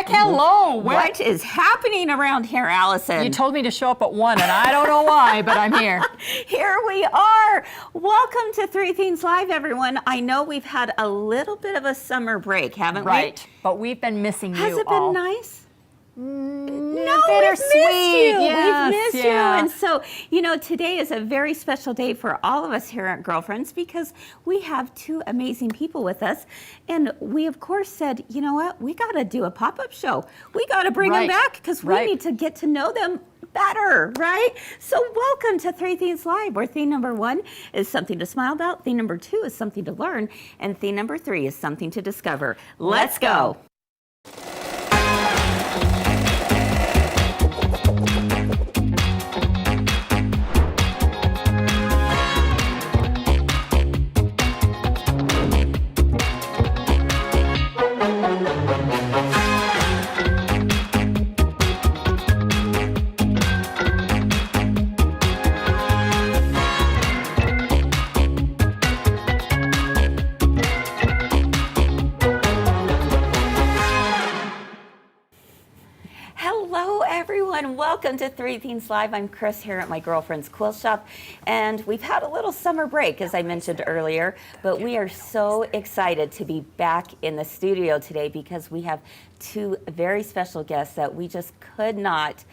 heck? Hello. What is happening around here, Allison? You told me to show up at 1, and I don't know why, but I'm here. Here we are. Welcome to Three Things Live, everyone. I know we've had a little bit of a summer break, haven't we? Right, but we've been missing you all. Has it been nice? No, bittersweet. We've missed you. Yeah. And so, you know, today is a very special day for all of us here at Girlfriends because we have two amazing people with us. And we, of course, said, you know what? We got to do a pop-up show. We got to bring them back because we need to get to know them better, right? So welcome to Three Things Live, where theme number 1 is something to smile about, theme number 2 is something to learn, and theme number 3 is something to discover. Let's go. Welcome to Three Things Live. I'm Kris here at my girlfriend's quilt shop, and we've had a little summer break, as I mentioned earlier, but we are so excited to be back in the studio today because we have two very special guests that we just could not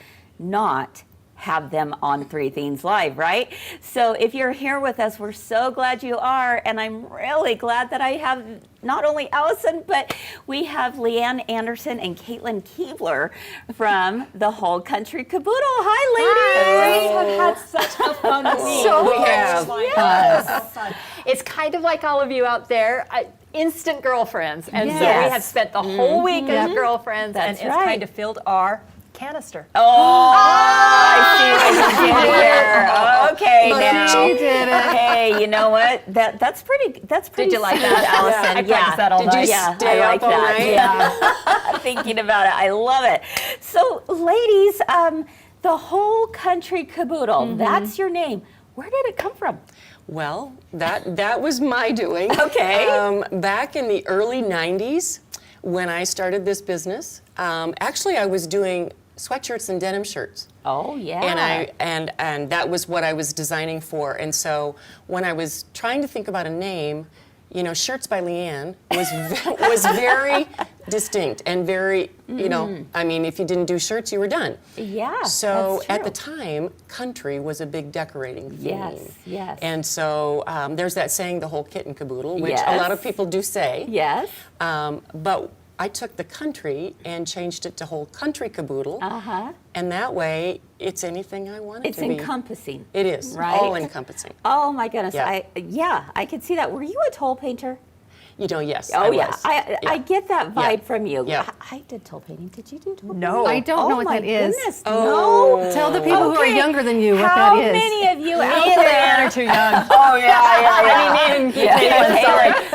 have them on Three Things Live, right? So if you're here with us, we're so glad you are, and I'm really glad that I have not only Allison, but we have Leanne Anderson and Kaytlyn Kuebler from the Whole Country Caboodle. Hi, ladies. We have had such a fun week. So we have. Yes. It's kind of like all of you out there. Instant girlfriends, and so we have spent the whole week as girlfriends, and it's kind of filled our canister. Oh, I see what you did there. Okay, now. You did it. Hey, you know what? That's pretty. Did you like that, Allison? I practiced that all night. Did you stay I like up all that. night? Yeah. Thinking about it, I love it. So, ladies, the Whole Country Caboodle. That's your name. Where did it come from? Well, that was my doing. Okay. Back in the early 90s, when I started this business, actually I was doing sweatshirts and denim shirts. Oh yeah. And that was what I was designing for. And so when I was trying to think about a name, you know, Shirts by Leanne was very distinct and very, you know, I mean, if you didn't do shirts, you were done. Yeah. So that's at the true. time, country was a big decorating theme. Yes. And so there's that saying, the whole kit and caboodle, which a lot of people do say. Yes. But I took the country and changed it to Whole Country Caboodle. And that way, it's anything I want it to be. It's encompassing. It is, right? all encompassing. Oh my goodness. Yeah. I could see that. Were you a toll painter? You know, yes. Oh, I yeah. was. I get that vibe from you. Yeah. I did toll painting. Did you do toll painting? No. I don't know what that is. Goodness, Oh. no. Tell the people who are younger than you what How that is. many of you out Me and there? Leanne are too young. Oh, yeah.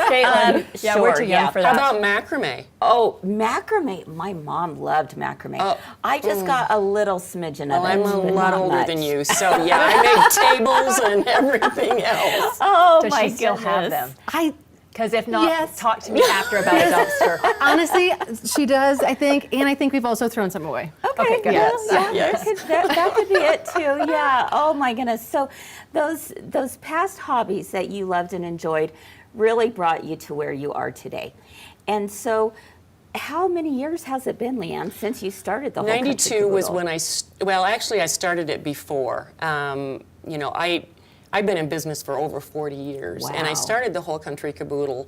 Caitlyn, we're too young for How that. about macrame? Oh, macrame. My mom loved macrame. Oh. I just got a little smidgen of Well, it. I'm a but lot not older much. than you, so yeah, I make tables and everything else. Oh, Does my she still have goodness. them? Because if not, Yes. talk to me after about a dumpster. Honestly, she does, I think, and I think we've also thrown some away. Okay, good. Yeah, Yes. that could be it too. Yeah. Oh my goodness. So those past hobbies that you loved and enjoyed really brought you to where you are today. And so, how many years has it been, Leanne, since you started the Whole Country 92 was Caboodle? when well, actually, I started it before. You know, I've been in business for over 40 years, and I Wow. started the Whole Country Caboodle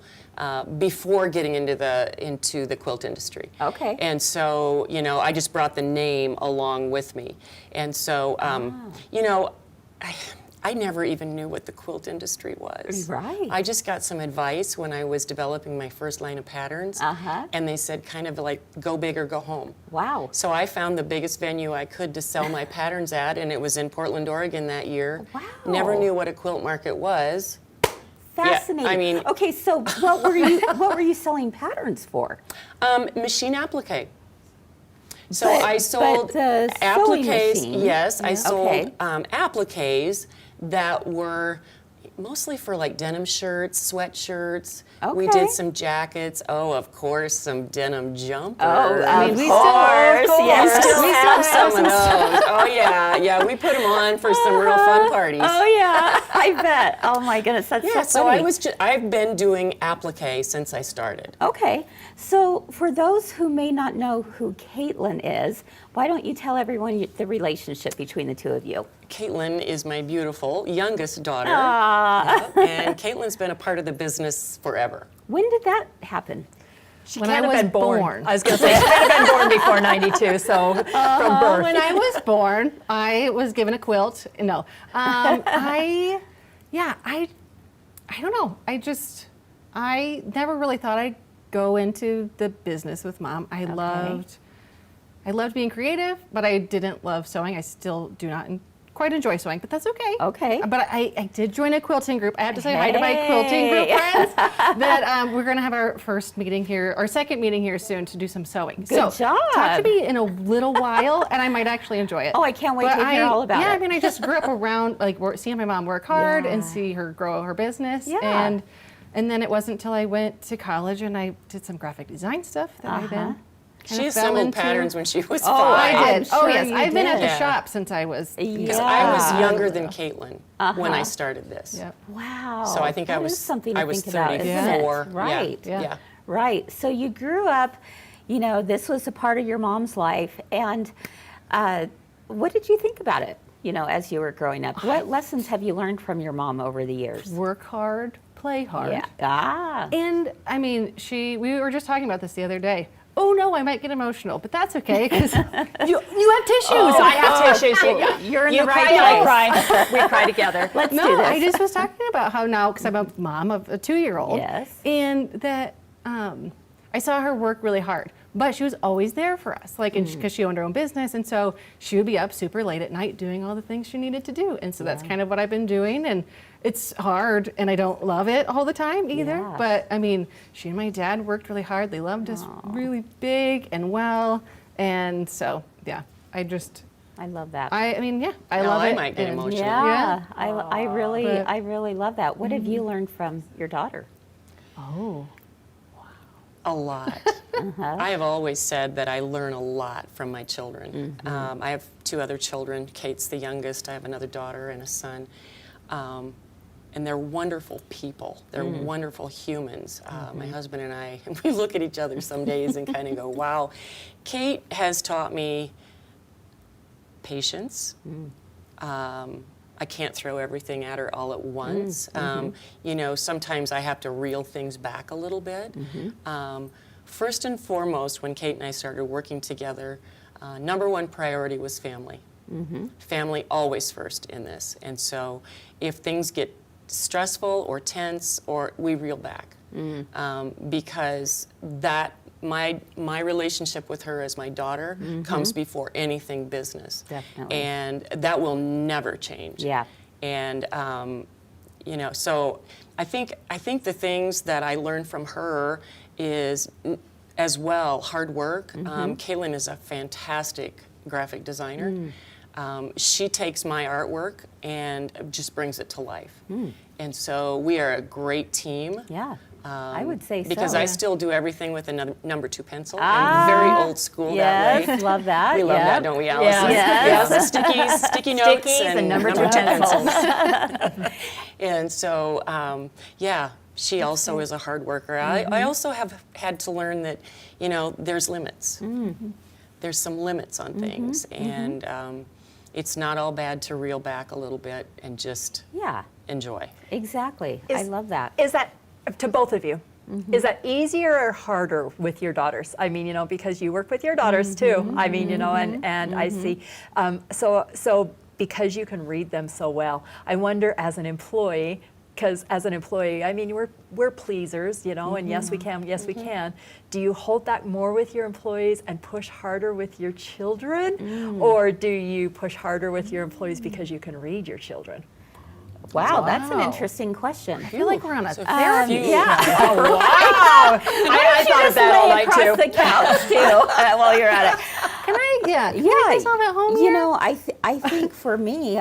before getting into the quilt industry. Okay. And so, you know, I just brought the name along with me, and so, you know, I never even knew what the quilt industry was. Right. I just got some advice when I was developing my first line of patterns, and they said kind of like, go big or go home. Wow. So I found the biggest venue I could to sell my patterns at, and it was in Portland, Oregon that year. Wow. Never knew what a quilt market was. Fascinating. I mean- okay, so what were you selling patterns for? Machine applique. So But- I sold but the sewing appliques. machine. Yes, I Yeah. sold Okay. appliques that were Mostly for like denim shirts, sweatshirts. We Okay. did some jackets. Oh, of course, some denim jumpers. Oh, I mean, we course, still, yes. We still have some of those. Oh yeah, we put them on for some real fun parties. Oh yeah, I bet. Oh my goodness, that's Yeah, so so funny. I've been doing applique since I started. Okay, so for those who may not know who Kaytlyn is, why don't you tell everyone the relationship between the two of you? Kaytlyn is my beautiful youngest daughter. Aww. And Kaytlyn's been a part of the business forever. When did that happen? She When can't I have was been born. born. I was going to say, she can't have been born before 92, so from birth. When I was born, I was given a quilt. No, I don't know. I never really thought I'd go into the business with Mom. I loved being creative, but I didn't love sewing. I still do not quite enjoy sewing, but that's okay. Okay. But I did join a quilting group. I had to say hi to my quilting group friends. That we're going to have our second meeting here soon to do some sewing. Good job. Talk to me in a little while, and I might actually enjoy it. Oh, I can't wait But to hear all about yeah, it. I mean, I just grew up around seeing my mom work hard and Yeah. see her grow her business. Yeah. And then it wasn't until I went to college and I did some graphic design stuff that I then kind She of fell assembled into. patterns when she was Oh, 5. I did. I'm sure Oh, yes. you I've been at did. the Yeah. shop since I was. Because Yeah. I was younger than Kaytlyn when I started this. Yep. Wow. So I think I That was is something to I was think about, isn't it? 34. Yeah. Right. Yeah. Right. So you grew up, this was a part of your mom's life. And what did you think about it, as you were growing up? What lessons have you learned from your mom over the years? Work hard, play hard. Yeah. Ah. And I mean, we were just talking about this the other day. Oh no, I might get emotional, but that's okay because you have tissues. I have tissues. You're in You the right cry, I place. cry. We cry together. Let's do No, this. I just was talking about how now, because I'm a mom of a 2-year-old, Yes. and that I saw her work really hard, but she was always there for us, because she owned her own business, and so she would be up super late at night doing all the things she needed to do, and so that's kind of what I've been doing, and it's hard, and I don't love it all the time either, Yeah. but I mean, she and my dad worked really hard. They loved us really big and well, and so yeah, I love that. I mean, yeah, I Now love I it. might get and- emotional. yeah. Yeah. I But- really love that. What have you learned from your daughter? Oh. A lot. I have always said that I learn a lot from my children. I have 2 other children. Kate's the youngest. I have another daughter and a son. And they're wonderful people. They're wonderful humans. My husband and I, we look at each other some days and kind of go, wow. Kate has taught me patience. I can't throw everything at her all at once. Sometimes I have to reel things back a little bit. First and foremost, when Kate and I started working together, number 1 priority was family. Family always first in this. And so if things get stressful or tense, we reel back. Because my relationship with her as my daughter comes before anything business. Definitely. And that will never change. Yeah. And so I think the things that I learned from her is as well hard work. Kaytlyn is a fantastic graphic designer. She takes my artwork and just brings it to life. And so we are a great team. Yeah. I would say so. Because I still do everything with a number 2 pencil. I'm very old school that way. Yes, love that. We love Yep. that, don't we, Allison? Yes. Yeah, so sticky notes Stickies and number 2 pencils. And so, she also is a hard worker. I also have had to learn that, there's limits. There's some limits on things, and it's not all bad to reel back a little bit and just enjoy. Exactly. I love that. Is that, to both of you, is that easier or harder with your daughters? I mean, because you work with your daughters too. I mean, and I see, so because you can read them so well, I wonder as an employee, because as an employee, I mean, we're pleasers, and yes we can. Do you hold that more with your employees and push harder with your children? Or do you push harder with your employees because you can read your children? Wow, that's an interesting question. I feel like we're on a therapy. Yeah. Oh, wow. I thought of that all night too. Across the couch too while you're at it. Can I? Yeah. Can I say something at home here? I think for me,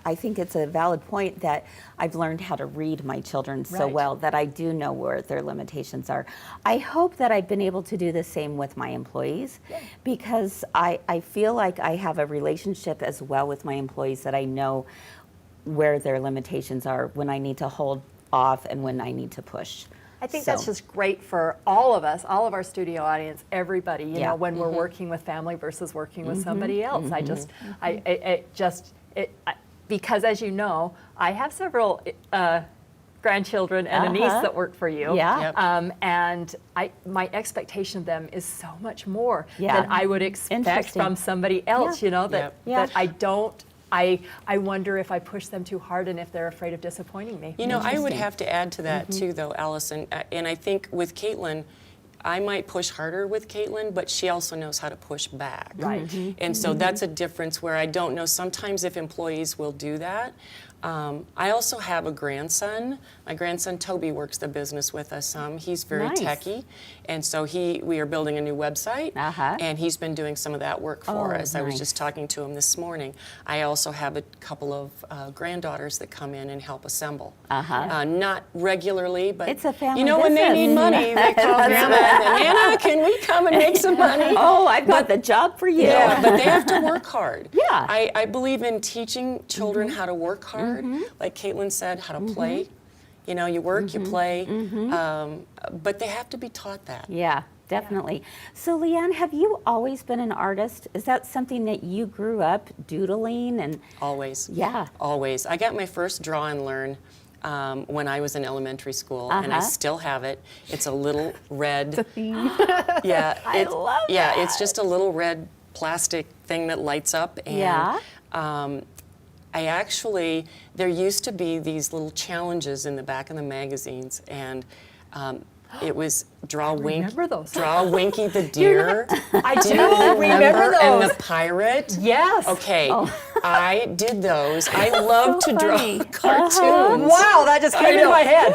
I think it's a valid point that I've learned how to read my children so Right. well that I do know where their limitations are. I hope that I've been able to do the same with my employees because I feel like I have a relationship as well with my employees that I know where their limitations are, when I need to hold off and when I need to push. I think So- that's just great for all of us, all of our studio audience, everybody, you Yeah. know, when we're working with family versus working with somebody else. Because as you know, I have several grandchildren and a niece that work for you. Yeah. Yep. And my expectation of them is so much more Yeah. than I would expect Interesting. from somebody else, Yeah. you know, that, Yep. Yeah. that I don't, I wonder if I push them too hard and if they're afraid of disappointing me. You know, I would Interesting. have to add to that too, though, Allison. And I think with Kaytlyn, I might push harder with Kaytlyn, but she also knows how to push back. Right. And so that's a difference where I don't know sometimes if employees will do that. I also have a grandson. My grandson Toby works the business with us some. He's very Nice. techie, and so we are building a new website, and he's been doing some of that work for Oh, us. I was nice. just talking to him this morning. I also have a couple of granddaughters that come in and help assemble. Not regularly, but It's a family you know when they business. need money, they call Grandma and Nana, can we come and make some money? Oh, I've got the job for you. Yeah, but they have to work hard. Yeah. I believe in teaching children how to work hard, like Kaytlyn said, how to play. You know, you work, you play, but they have to be taught that. Yeah, definitely. So, Leanne, have you always been an artist? Is that something that you grew up doodling and? Always. Yeah. Always. I got my first draw and learn when I was in elementary school, and I still have it. It's a little red. Yeah, I love Yeah, it's just a little red plastic thing that lights up, and Yeah. I actually, there used to be these little challenges in the back of the magazines, and it was draw remember those. Winky the deer. I do Remember? And those. the pirate. Yes. Okay, I did those. I love so to draw funny. cartoons. Wow, that just came into my head.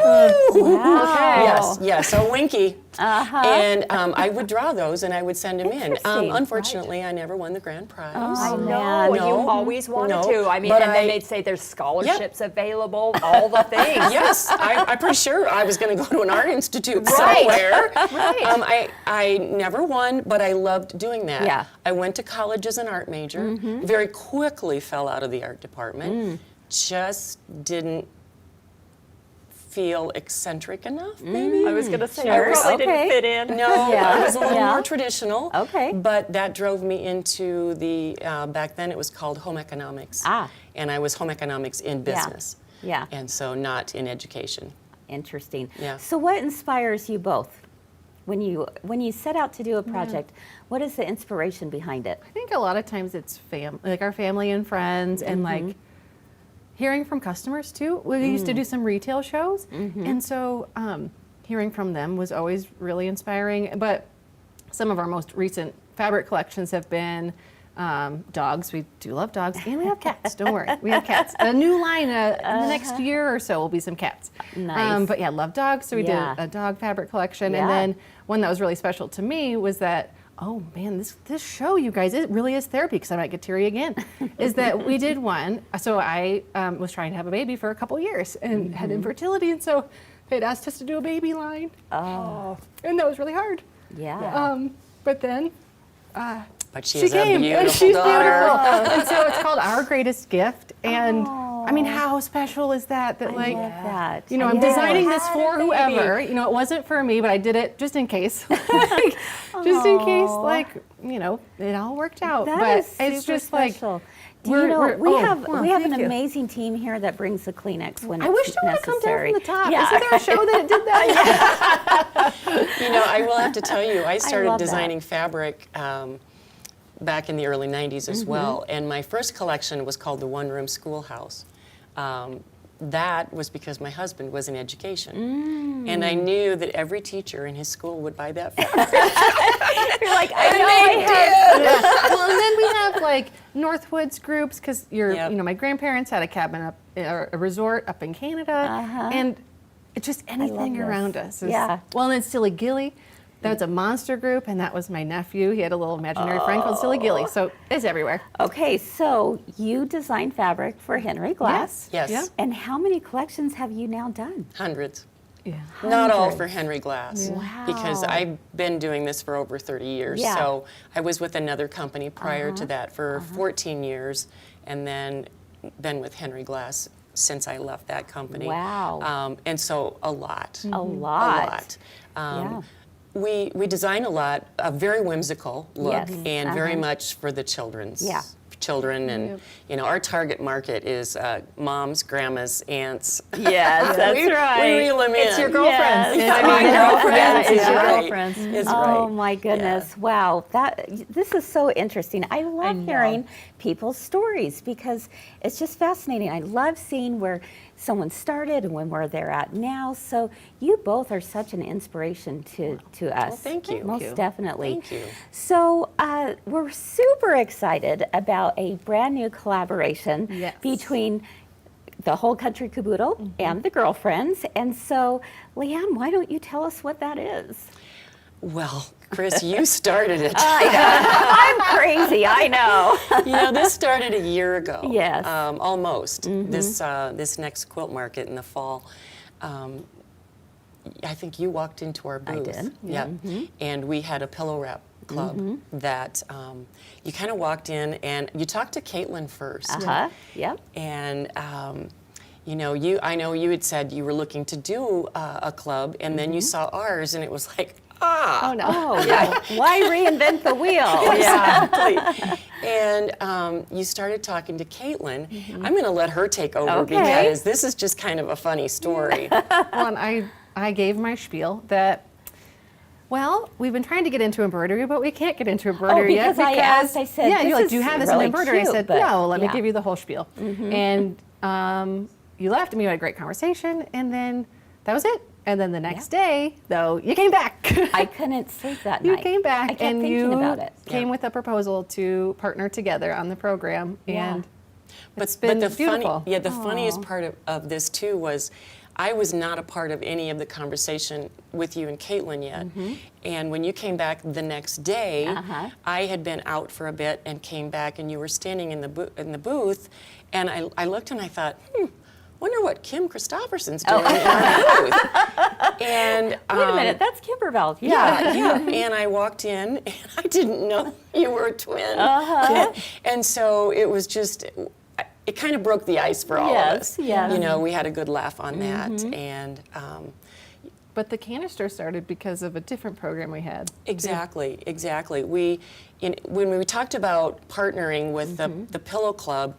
Wow. Yes, so Winky. And I would draw those and I would send them in. Interesting. Unfortunately, I never won the grand prize. I know, man. and you always wanted No, to. I mean, but and then I- they'd say there's scholarships available, all the things. Yes, I'm pretty sure I was going to go to an art institute Right. somewhere. Right. I never won, but I loved doing that. Yeah. I went to college as an art major, very quickly fell out of the art department, just didn't feel eccentric enough, maybe. I was going to say, Sure, I probably okay. didn't fit in. No, Yeah. I was a little Yeah. more traditional. Okay. But that drove me into the, back then it was called home economics. And I was home economics in business. Yeah. And so not in education. Interesting. Yeah. So, what inspires you both? When you set out to do a project, what is the inspiration behind it? I think a lot of times it's like our family and friends, and like hearing from customers too. We used to do some retail shows, and so hearing from them was always really inspiring. But some of our most recent fabric collections have been dogs. We do love dogs, and we have cats. Don't worry, we have cats. A new line in the next year or so will be some cats. Nice. But yeah, love dogs. So we Yeah. did a dog fabric collection, Yeah. and then one that was really special to me was that. Oh man, this show, you guys, it really is therapy, because I might get teary again. Is that we did one? So I was trying to have a baby for a couple years and had infertility, and so they'd asked us to do a baby line. Oh, and that was really hard. Yeah. But then But she she is a came, beautiful and she's daughter. beautiful. And so it's called Our Greatest Gift. And I mean, how special is that? That like, love that. you know, I'm Yeah. designing this for Had a whoever. You know, it wasn't for me, but I did it just in case. Like, just in case, like, you know, it all worked out. That but is super it's just special. like, Do you know, we have an thank you. amazing team here that brings the Kleenex when I it's wish you would have come down necessary. from the top. Yeah. Isn't there a show that did that? You know, I will have to tell you, I started love that. designing fabric back in the early 90s as well. And my first collection was called the One Room Schoolhouse. That was because my husband was in education. And I knew that every teacher in his school would buy that fabric. You're like, I know I have. Well, and then we have like Northwoods groups, because Yep. you know, my grandparents had a cabin up, or a resort up in Canada, and it's just anything this. around us. Yeah. Well, and then Silly Gilly, That's a monster group, and that was my nephew. He had a little imaginary friend called Silly Gilly, so it's everywhere. Okay, so you design fabric for Henry Glass. Yes. Yeah. And how many collections have you now done? Hundreds. Yeah. Not all Hundreds. for Henry Glass, Wow. because I've been doing this for over 30 years. Yeah. So I was with another company prior to that for 14 years, and then been with Henry Glass since I left that company. Wow. And so a lot. A lot. A lot. We design a lot, a very whimsical look, Yes. and very much for the children's children, and you know, our target market is moms, grandmas, aunts. Yes, that's we reel them in. It's your girlfriends. Yes. I mean, girlfriends. It's It's your right. girlfriends. It's Oh right. my goodness! Wow, this is so interesting. I love know. hearing people's stories because it's just fascinating. I love seeing where someone started and where they're at now. So you both are such an inspiration to us. Well, thank you. Most Thank you. definitely. Thank you. So we're super excited about a brand new collaboration Yes. between the Whole Country Caboodle and the girlfriends. And so, Leanne, why don't you tell us what that is? Well, Kris, you started it. I'm crazy, I know. You know, this started a year ago. Yes. Almost. This next quilt market in the fall. I think you walked into our booth. did. Yeah. And we had a pillow wrap club that you kind of walked in and you talked to Kaytlyn first. Yep. And you know, I know you had said you were looking to do a club, and then you saw ours, and it was like, Oh no. Oh, yeah. Why reinvent the wheel? Exactly. And you started talking to Kaytlyn. I'm going to let her take over Okay. because this is just kind of a funny story. Well, and I gave my spiel that, well, we've been trying to get into embroidery, but we can't get into embroidery yet. because I asked, I said, yeah, this you're like, is do you have this really in embroidery? cute, I said, but no, let me yeah. give you the whole spiel. And you left and we had a great conversation, and then that was it. And then the next day, though, you came back. I couldn't sleep that You night. came back I kept and thinking you about it. came with a proposal to partner together on the program, Yeah. and it's But been the beautiful. the funniest part of this too was I was not a part of any of the conversation with you and Kaytlyn yet. And when you came back the next day, I had been out for a bit and came back, and you were standing in the booth, and I looked and I thought, wonder what Kim Christopherson's doing in our booth. And Wait a minute, that's Kimberbell. yeah. And I walked in, and I didn't know you were a twin. And so it was just, it kind of broke the ice for all of us. Yes. You know, we had a good laugh on that. And But the canister started because of a different program we had. exactly. When we talked about partnering with the Pillow Club,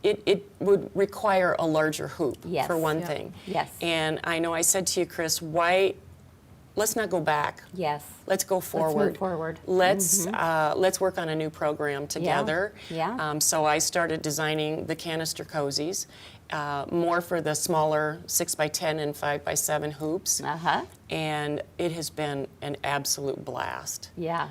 it would require a larger hoop, Yes. for one Yeah. thing. Yes. And I know I said to you, Kris, let's not go back. Yes. Let's go forward. move forward. Let's work on a new program together. Yeah. So I started designing the Canister Cozies, more for the smaller 6x10 and 5x7 hoops. And it has been an absolute blast. Yeah.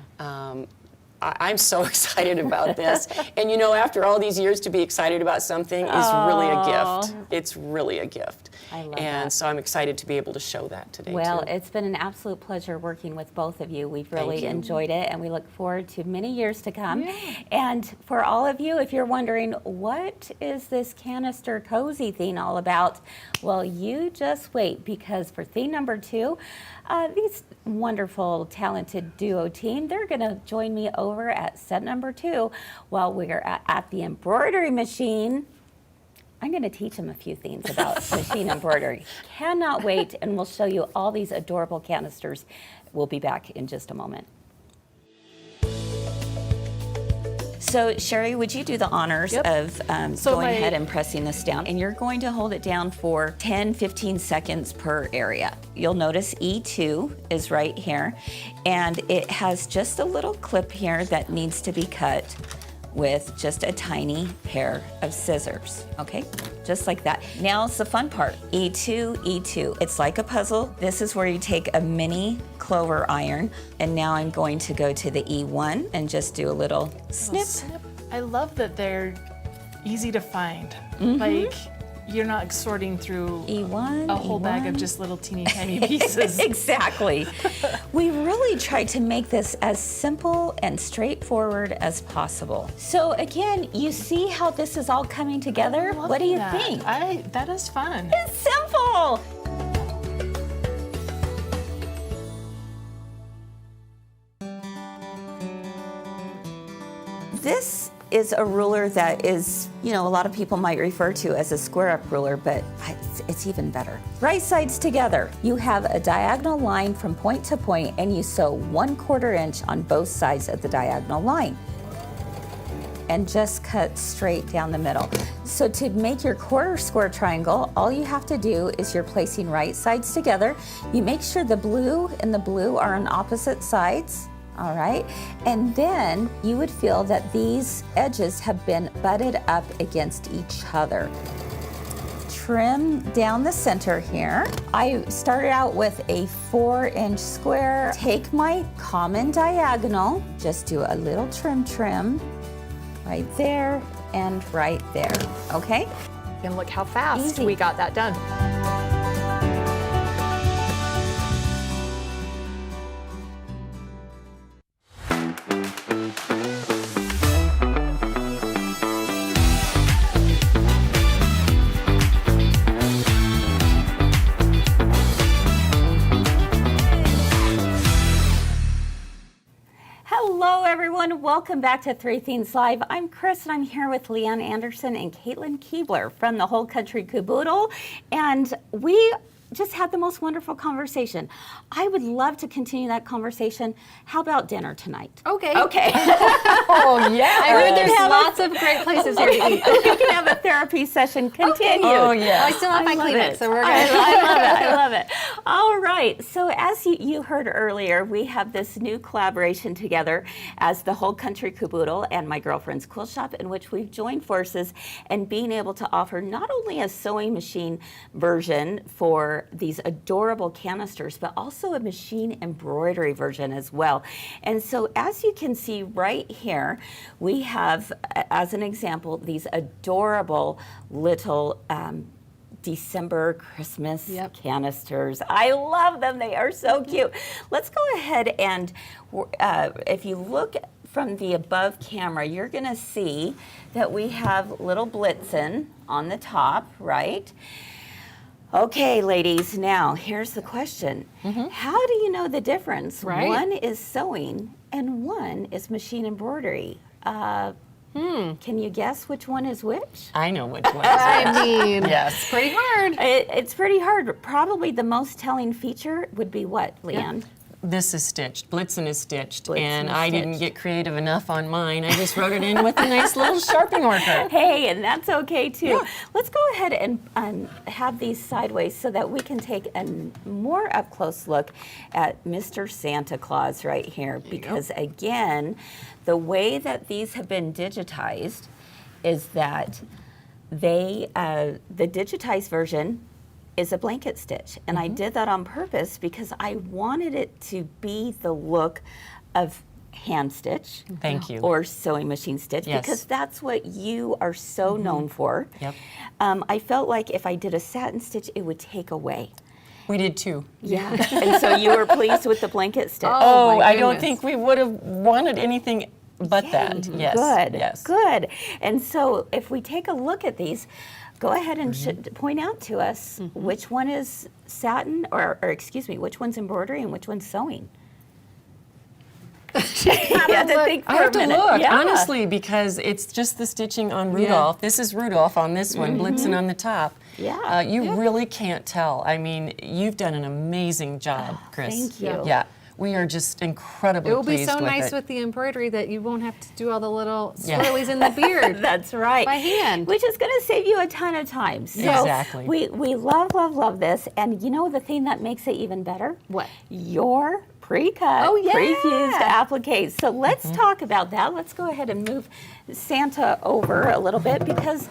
I'm so excited about this. And you know, after all these years, to be excited about something is really a gift. It's really a gift. I love and that. so I'm excited to be able to show that today, Well, too. it's been an absolute pleasure working with both of you. We've really you. enjoyed it, and we look forward to many years to come. And for all of you, if you're wondering, what is this canister cozy thing all about? Well, you just wait, because for theme number 2, these wonderful, talented duo team, they're going to join me over at set number 2 while we're at the embroidery machine. I'm going to teach them a few things about machine embroidery. Cannot wait, and we'll show you all these adorable canisters. We'll be back in just a moment. So, Sherry, would you do the honors of going ahead and pressing this down? And you're going to hold it down for 10, 15 seconds per area. You'll notice E2 is right here, and it has just a little clip here that needs to be cut with just a tiny pair of scissors, okay? Just like that. Now it's the fun part, E2, E2. It's like a puzzle. This is where you take a mini clover iron, and now I'm going to go to the E1 and just do a little snip. I love that they're easy to find. Like, you're not sorting through E1, a whole bag of E1. just little teeny tiny pieces. Exactly. We really tried to make this as simple and straightforward as possible. So again, you see how this is all coming together? What do you think? That is fun. It's simple. This is a ruler that is, a lot of people might refer to as a square up ruler, but it's even better. Right sides together. You have a diagonal line from point to point, and you sew 1/4 inch on both sides of the diagonal line. And just cut straight down the middle. So to make your quarter square triangle, all you have to do is you're placing right sides together. You make sure the blue and the blue are on opposite sides. All right, and then you would feel that these edges have been butted up against each other. Trim down the center here. I started out with a 4-inch square. Take my common diagonal, just do a little trim right there and right there, okay? And look how fast Easy. we got that done. Hello everyone, welcome back to Three Things Live. I'm Kris and I'm here with Leanne Anderson and Kaytlyn Kuebler from the Whole Country Caboodle, and we just had the most wonderful conversation. I would love to continue that conversation. How about dinner tonight? Okay. Okay. Oh, yeah. I heard there's lots of great places here to eat. We can have a therapy session continue. Oh, yeah. I still have my love Kleenex, it. so we're I good. love it. I love it. All right. So as you heard earlier, we have this new collaboration together as the Whole Country Caboodle and my girlfriend's quill shop, in which we've joined forces and being able to offer not only a sewing machine version for these adorable canisters, but also a machine embroidery version as well. And so as you can see right here, we have, as an example, these adorable little December Christmas canisters. I love them. They are so cute. Let's go ahead and if you look from the above camera, you're going to see that we have little Blitzen on the top, right? Okay, ladies, now here's the question. How do you know the difference? Right. One is sewing and one is machine embroidery. Can you guess which one is which? I know which one. I mean, Yes. it's pretty hard. It's pretty hard. Probably the most telling feature would be what, Leanne? This is stitched. Blitzen is stitched, Blitzen and is I didn't stitched. get creative enough on mine. I just wrote it in with a nice little Sharpie marker. Hey, and that's okay too. Let's go ahead and have these sideways so that we can take a more up close look at Mr. Santa Claus right here. Because again, the way that these have been digitized is that the digitized version is a blanket stitch. And I did that on purpose because I wanted it to be the look of hand stitch. Thank you. Or sewing machine stitch, Yes. because that's what you are so known for. Yep. I felt like if I did a satin stitch, it would take away. We did too. Yeah. And so you were pleased with the blanket stitch. Oh, my I don't goodness. think we would have wanted anything but that. Yes. Good. Yes. Good. And so if we take a look at these, go ahead and point out to us which one is satin, or excuse me, which one's embroidery and which one's sewing. You have to think for I have a to minute. look, Yeah. honestly, because it's just the stitching on Rudolph. This is Rudolph on this one, Blitzen on the top. Yeah. You really can't tell. I mean, you've done an amazing job, Kris. thank you. Yeah. We are just incredibly It will be pleased so with nice it. with the embroidery that you won't have to do all the little Yeah. swirlies in the beard. That's right. By hand. Which is going to save you a ton of time. So Exactly. we love, love, love this. And you know the thing that makes it even better? What? Your pre-cut, Oh, yeah. pre-fused appliques. So let's talk about that. Let's go ahead and move Santa over a little bit, because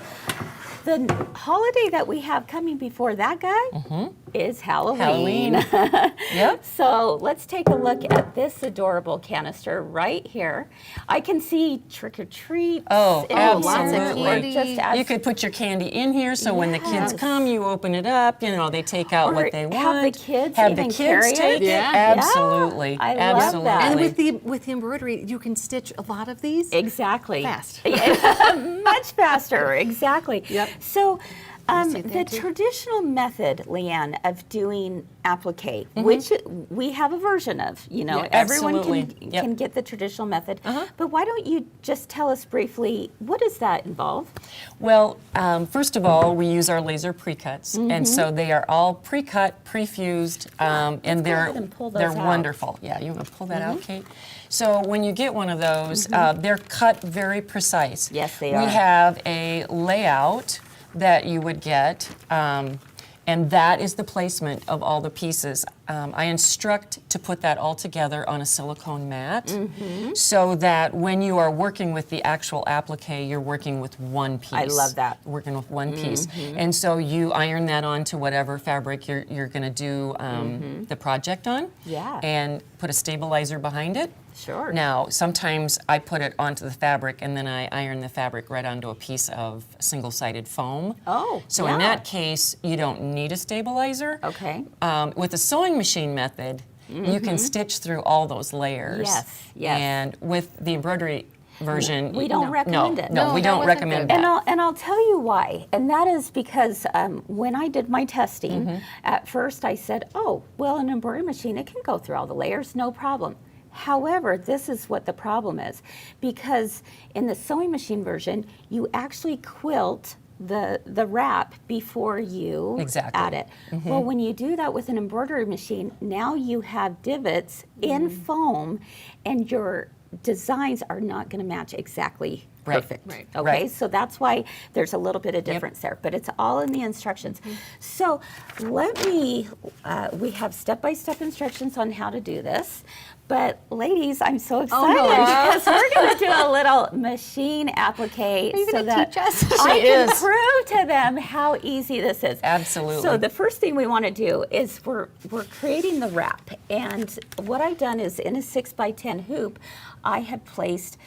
the holiday that we have coming before that guy is Halloween. Yep. So let's take a look at this adorable canister right here. I can see trick or treats. Oh, and lots of absolutely. candy. Just as You could put your candy in here, so when the kids come, you open it up. You know, they take out Or what they want. have the kids Have the even kids carry take it. it. Yeah. Absolutely. I love that. Absolutely. And with the embroidery, you can stitch a lot of these Exactly. fast. Much faster, exactly. Yep. So see it there, the too. traditional method, Leanne, of doing applique, which we have a version of, you know, Yeah, everyone absolutely. can, Yep. can get the traditional method, but why don't you just tell us briefly, what does that involve? Well, first of all, we use our laser pre-cuts, and so they are all pre-cut, pre-fused, and go they're ahead and pull they're those out. wonderful. Yeah, you want to pull that out, Kate? So when you get one of those, they're cut very precise. Yes, they We are. have a layout that you would get, and that is the placement of all the pieces. I instruct to put that all together on a silicone mat so that when you are working with the actual applique, you're working with one piece. I love that. Working with one piece. And so you iron that onto whatever fabric you're going to do the project on. Yeah. And put a stabilizer behind it. Sure. Now, sometimes I put it onto the fabric and then I iron the fabric right onto a piece of single-sided foam. Oh, So in that case, you don't need a stabilizer. Okay. With the sewing machine method, you can stitch through all those layers. Yes, yes. And with the embroidery version, We don't recommend it. No, No, we that don't wasn't recommend good. that. And I'll tell you why, and that is because when I did my testing, at first I said, oh, well, an embroidery machine, it can go through all the layers, no problem. However, this is what the problem is, because in the sewing machine version, you actually quilt the wrap before you Exactly. add it. Well, when you do that with an embroidery machine, now you have divots in foam, and your designs are not going to match exactly Right. perfect. Right. Okay, Right. so that's why there's a little bit of difference there, but it's all in the instructions. So let me, we have step-by-step instructions on how to do this. But ladies, I'm so excited because we're going to do a little machine applique you so gonna that teach us? I She can is. prove to them how easy this is. Absolutely. So the first thing we want to do is we're creating the wrap, and what I've done is in a 6x10 hoop, I have placed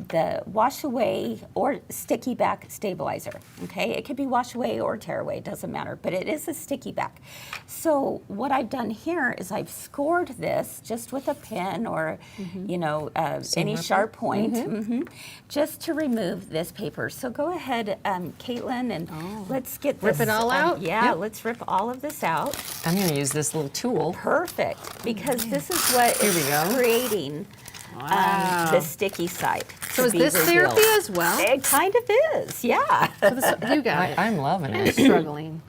the wash away or sticky back stabilizer. Okay, it could be wash away or tear away, it doesn't matter, but it is a sticky back. So what I've done here is I've scored this just with a pin or you know any sharp point, just to remove this paper. So go ahead, Kaytlyn, and let's get this. Rip it all out? Yeah, let's rip all of this out. I'm going to use this little tool. Perfect, because this is what Here we is go. creating the sticky side. So to is be this revealed. therapy as well? It kind of is, yeah. You got it. I'm loving I'm it. struggling.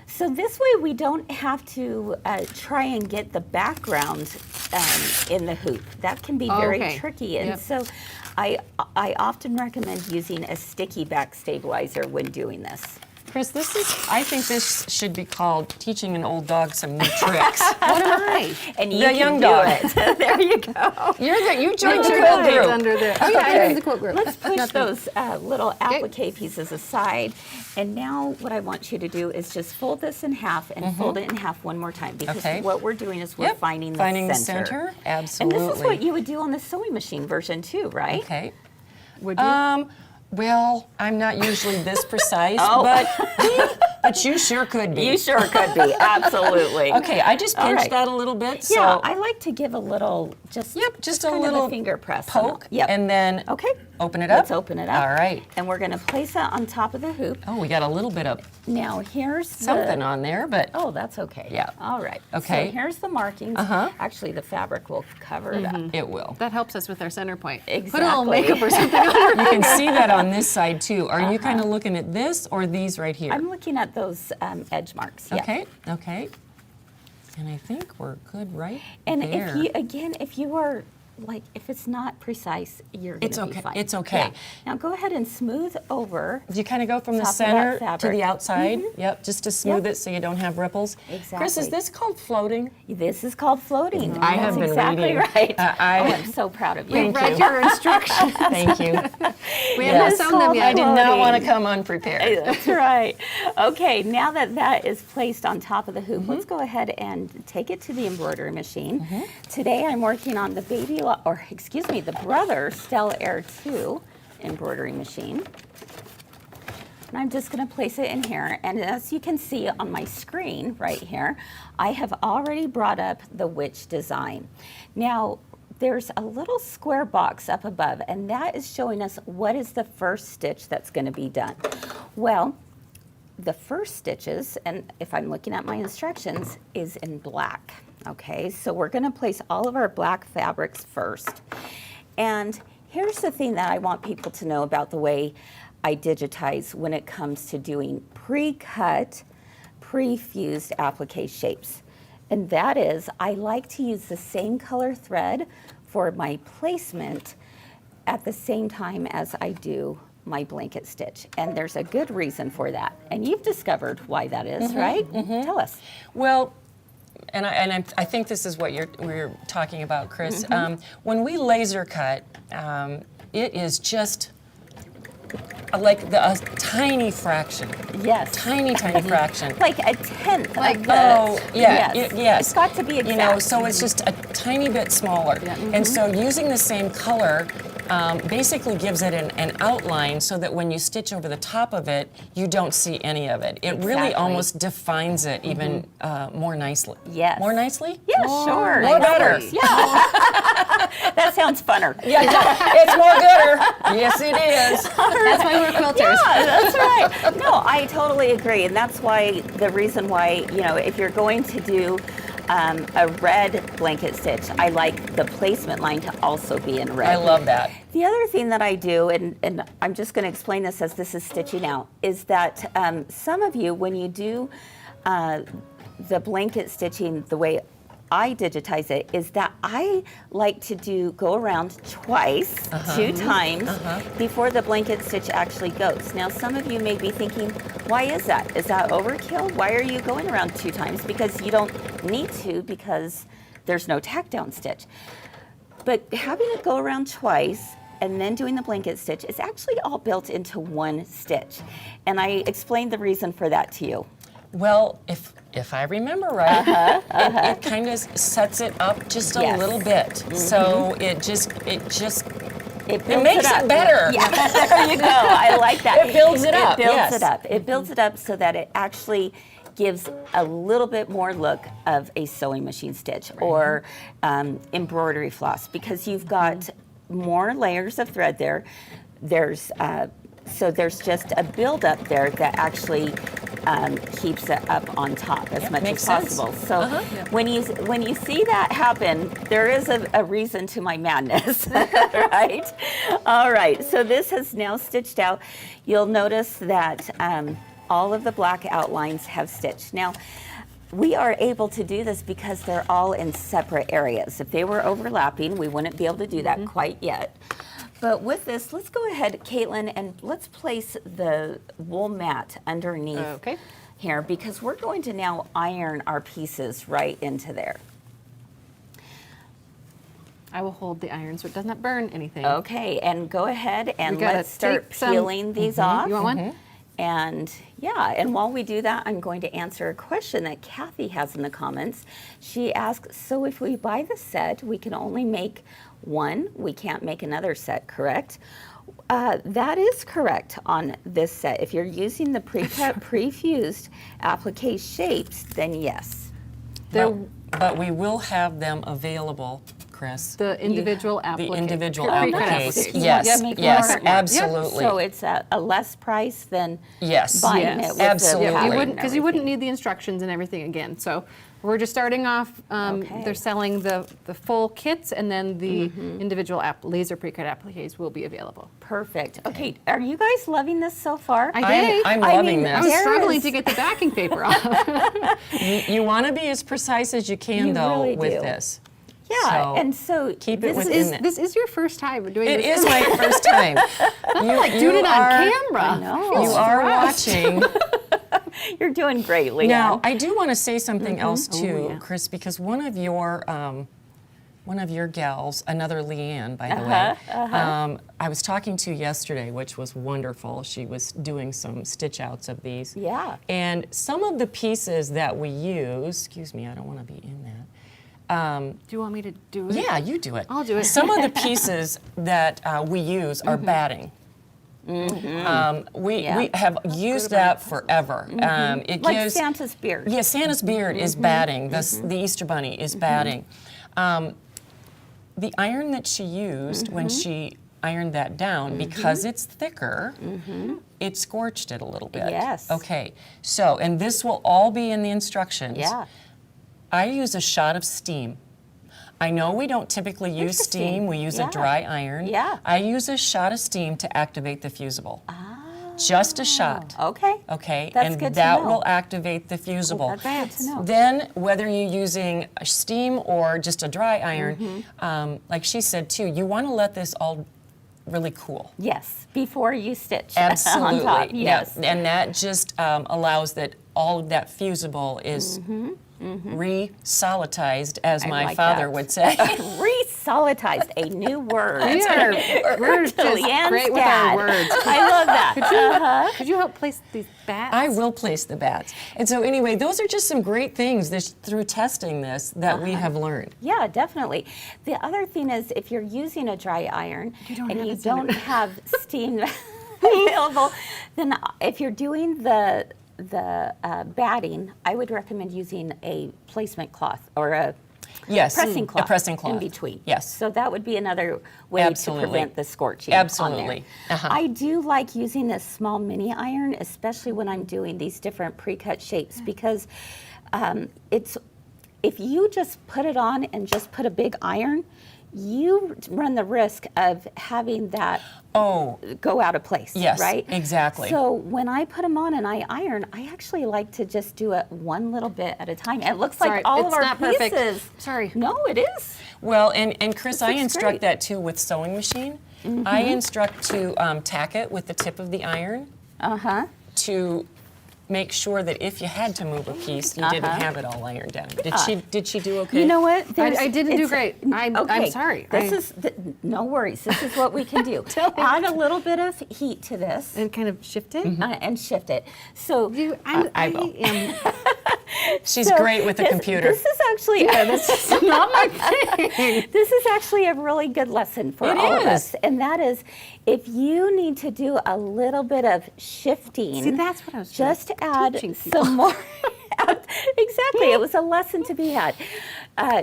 So this way we don't have to try and get the background in the hoop. That can be very Okay. tricky, and Yep. so I often recommend using a sticky back stabilizer when doing this. Kris, I think this should be called teaching an old dog some new tricks. What am I? And you The can young do dog. it. There you go. You joined the Good. quilt It's group. under there. Oh yeah, Okay. I'm in the quote group. Let's push Nothing. those little applique pieces aside. And now what I want you to do is just fold this in half and fold it in half one more time. Because Okay. what we're doing is we're Yep, finding the finding the center. center, And this is absolutely. what you would do on the sewing machine version too, right? Okay. Would you? Well, I'm not usually this precise, but you sure could be. You sure could be, absolutely. Okay, I just All pinched right. that a little bit. Yeah, So I like to give a little, just just a kind little of a finger press. on poke, it. Yep. and then Okay. open it up. Let's open it up. All right. And we're going to place it on top of the hoop. Oh, we got a little bit of Now here's something the, on there, but Oh, that's okay. Yeah. All right. Okay. So here's the markings. Actually, the fabric will cover it up. it will. That helps us with our center point. Put a Exactly. little makeup or something on her. You can see that on this side too. Are you kind of looking at this or these right here? I'm looking at those edge marks. Yeah. Okay, okay. And I think we're good right And there. if you are like if it's not precise, you're going It's to be okay. fine. It's okay. Yeah. Now go ahead and smooth over. Do you kind of go from the Top of that center to fabric. the outside? Yep, just to smooth Yep. it so you don't have ripples. Chris, Exactly. is this called floating? This is called floating. I have That's been exactly reading. right. I- I'm so proud of you. Thank Read you. your instructions. Thank you. We Yes. haven't sewn them I yet. did not want to Floating. come unprepared. That's right. Okay, now that that is placed on top of the hoop, let's go ahead and take it to the embroidery machine. Today I'm working on the the Brother Stella Air 2 embroidery machine. And I'm just going to place it in here. And as you can see on my screen right here, I have already brought up the witch design. Now, there's a little square box up above, and that is showing us what is the first stitch that's going to be done. Well, the first stitches, and if I'm looking at my instructions, is in black. Okay, so we're going to place all of our black fabrics first. And here's the thing that I want people to know about the way I digitize when it comes to doing pre-cut, pre-fused applique shapes. And that is, I like to use the same color thread for my placement at the same time as I do my blanket stitch. And there's a good reason for that. And you've discovered why that is, right? Tell us. Well, I think this is what we're talking about, Chris. When we laser cut, it is just like a tiny fraction. Yes. Tiny fraction. Like a tenth Like of the, Oh, yeah, yes. It's got to be exact. You know, so it's just a tiny bit smaller. And so using the same color basically gives it an outline so that when you stitch over the top of it, you don't see any of it. It really Exactly. almost defines it even more nicely. Yes. More nicely? Yeah, sure. More better. Yeah. That sounds funner. Yeah, it's more gooder. Yes, it is. That's why we're quilters. Yeah, that's right. No, I totally agree. And that's why the reason why, you know, if you're going to do a red blanket stitch, I like the placement line to also be in red. I love that. The other thing that I do, and I'm just going to explain this as this is stitching out, is that some of you, when you do the blanket stitching the way I digitize it, is that I like to go around twice, 2 times, before the blanket stitch actually goes. Now, some of you may be thinking, why is that? Is that overkill? Why are you going around 2 times? Because you don't need to, because there's no tack down stitch. But having it go around twice and then doing the blanket stitch is actually all built into one stitch. And I explained the reason for that to you. Well, if I remember right, it kind of sets it up just a Yes. little bit. So it builds makes up. it better. Yeah, there you go. I like that. It builds it up, It builds yes. it up. It builds it up so that it actually gives a little bit more look of a sewing machine stitch or embroidery floss, because you've got more layers of thread there. So there's just a build-up there that actually keeps it up on top as much makes as sense. possible. So when you see that happen, there is a reason to my madness, right? All right, so this has now stitched out. You'll notice that all of the black outlines have stitched. Now, we are able to do this because they're all in separate areas. If they were overlapping, we wouldn't be able to do that quite yet. But with this, let's go ahead, Kaytlyn, and let's place the wool mat underneath here, because we're going to now iron our pieces right into there. I will hold the iron so it doesn't burn anything. Okay, and go ahead and We gotta let's start take some- peeling these off. You want one? And yeah, and while we do that, I'm going to answer a question that Kathy has in the comments. She asks, so if we buy the set, we can only make one, we can't make another set, correct? That is correct on this set. If you're using the pre-cut, pre-fused applique shapes, then yes. But we will have them available, Chris. The individual applique. The individual Pre-cut appliques. appliques. Yes, Yeah, make yes, more. absolutely. So it's a less price than Yes. buying Yes. it with Absolutely. the Yeah, pattern you wouldn't, and because you wouldn't everything. need the instructions and everything again. So we're just starting off. Okay. They're selling the full kits, and then the individual laser pre-cut appliques will be available. Perfect. Okay, are you guys loving this so far? I did. I'm I loving mean, this. I was There struggling is- to get the backing paper off. You want to be as precise as you can, You though, really with do. this. Yeah, So and so keep it this within it. This is your first time doing It this. is my first time. doing it on camera. I know. You are watching. You're doing great, Leanne. Now, I do want to say something else too, yeah. Kris, because one of your gals, another Leanne, by the way, I was talking to yesterday, which was wonderful. She was doing some stitch outs of these. Yeah. And some of the pieces that we use, excuse me, I don't want to be in that. Do you want me to do it? Yeah, you do it. I'll do it. Some of the pieces that we use are batting. We have used that forever. It Like gives Santa's beard. Yeah, Santa's beard is batting. The Easter Bunny is batting. The iron that she used when she ironed that down, because it's thicker, it scorched it a little bit. Yes. Okay, so, and this will all be in the instructions. Yeah. I use a shot of steam. I know we don't typically use steam, we use a dry iron. Yeah. I use a shot of steam to activate the fusible. Just a shot. Okay. Okay, That's and good to that know. will activate the fusible. That's good to know. Then, whether you're using a steam or just a dry iron, like she said too, you want to let this all really cool. Yes, before you stitch Absolutely. on top. Yes. Yeah. And that just allows that all of that fusible is re-solidized, as my like father that. would say. Re-solidized, a new word. We're just Leanne's great with dad. our words. I love that. Could you help place these bats? I will place the bats. And so anyway, those are just some great things through testing this that we have learned. Yeah, definitely. The other thing is, if you're using a dry iron and you don't have steam available, then if you're doing the batting, I would recommend using a placement cloth or a Yes, pressing cloth, a pressing cloth in between. Yes. So that would be another way Absolutely. to prevent the scorching. on there. Absolutely. I do like using this small mini iron, especially when I'm doing these different pre-cut shapes, because it's, if you just put it on and just put a big iron, you run the risk of having that go out of place, Yes, right? exactly. So when I put them on and I iron, I actually like to just do it one little bit at a time. It looks Sorry, like all of it's our not perfect. pieces. Sorry. No, it is. Well, and Kris, I looks instruct great. that too with sewing machine. I instruct to tack it with the tip of the iron to make sure that if you had to move a piece, you didn't have it all ironed down. Did she do okay? You know what? I didn't do great. I'm Okay, sorry. No worries. This is what we can do. Add a little bit of heat to this And kind of shift it. and shift it. So I will. am She's so great with the computer. This is actually this is not my thing. This is actually a really good lesson for It all of is. us, and that is, if you need to do a little bit of shifting, See, that's what I was just add teaching people. some more. Exactly, it was a lesson to be had.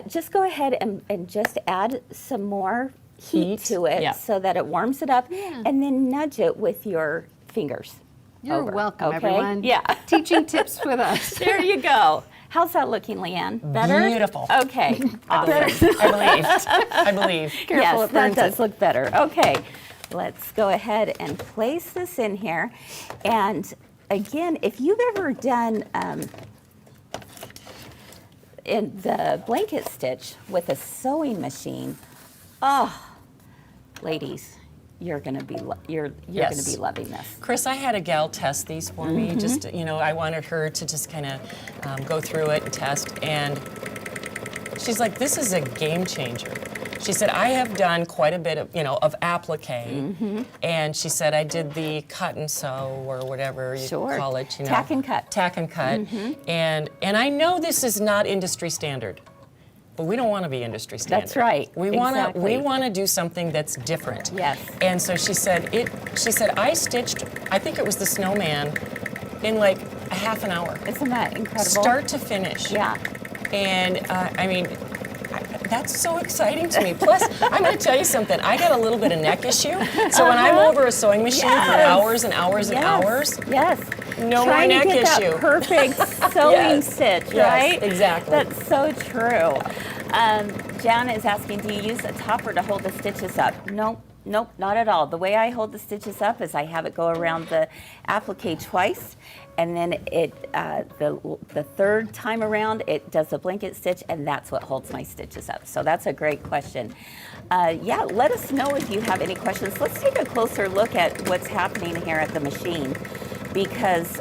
Just go ahead and just add some more heat to it, yeah. so that it warms it up, and then nudge it with your fingers. You're over, welcome, okay? everyone. Yeah. Teaching tips with us. There you go. How's that looking, Leanne? Better? Beautiful. Okay. Awesome. I believe. Careful, Yes, it that burns does it. look better. Okay. Let's go ahead and place this in here. And again, if you've ever done in the blanket stitch with a sewing machine, ladies, you're going to be you're going Yes. to be loving this. Kris, I had a gal test these for me. Just, I wanted her to just kind of go through it and test. And she's like, this is a game changer. She said, I have done quite a bit of, of applique. And she said, I did the cut and sew or whatever you Sure. call it. Tack and cut. Tack and cut. And I know this is not industry standard. But we don't want to be industry standard. That's right. We Exactly. want to do something that's different. Yes. And so she said I stitched, I think it was the snowman, in like a half an hour. Isn't that incredible? Start to finish. Yeah. And that's so exciting to me. Plus, I'm going to tell you something. I got a little bit of neck issue. So when I'm over a sewing machine for hours and hours and hours, Yes. no Trying more neck to get issue. That perfect sewing stitch, Yes, right? exactly. That's so true. Jan is asking, do you use a topper to hold the stitches up? Nope. Nope, not at all. The way I hold the stitches up is I have it go around the applique twice, and then the third time around it does a blanket stitch, and that's what holds my stitches up. So that's a great question. Yeah, let us know if you have any questions. Let's take a closer look at what's happening here at the machine, because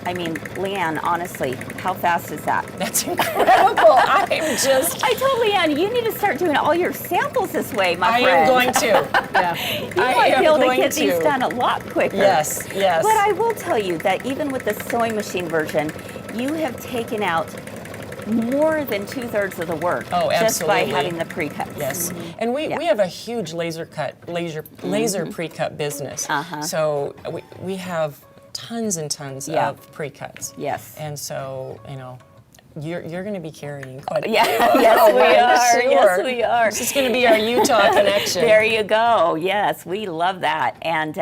I mean, Leanne, honestly, how fast is that? That's incredible. I told Leanne, you need to start doing all your samples this way, my friend. am going to. You might be able to get these done a lot quicker. Yes, yes. But I will tell you that even with the sewing machine version, you have taken out more than 2/3 of the work just by absolutely. having the pre-cuts. Yes, and we have a huge laser pre-cut business. So we have tons and tons of pre-cuts. Yes. And so, you're going to be carrying quite a Yes, few. we are. Sure. Yes, we are. This is going to be our Utah connection. There you go. Yes, we love that. And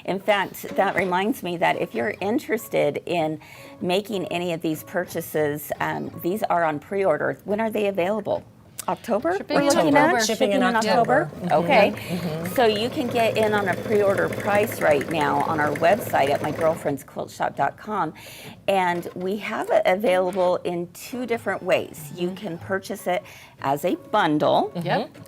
in fact, that reminds me that if you're interested in making any of these purchases, these are on pre-order. When are they available? October? Shipping We're in looking October. at Shipping in October. Okay. So you can get in on a pre-order price right now on our website at mygirlfriendsquiltshop.com, and we have it available in 2 different ways. You can purchase it as a bundle,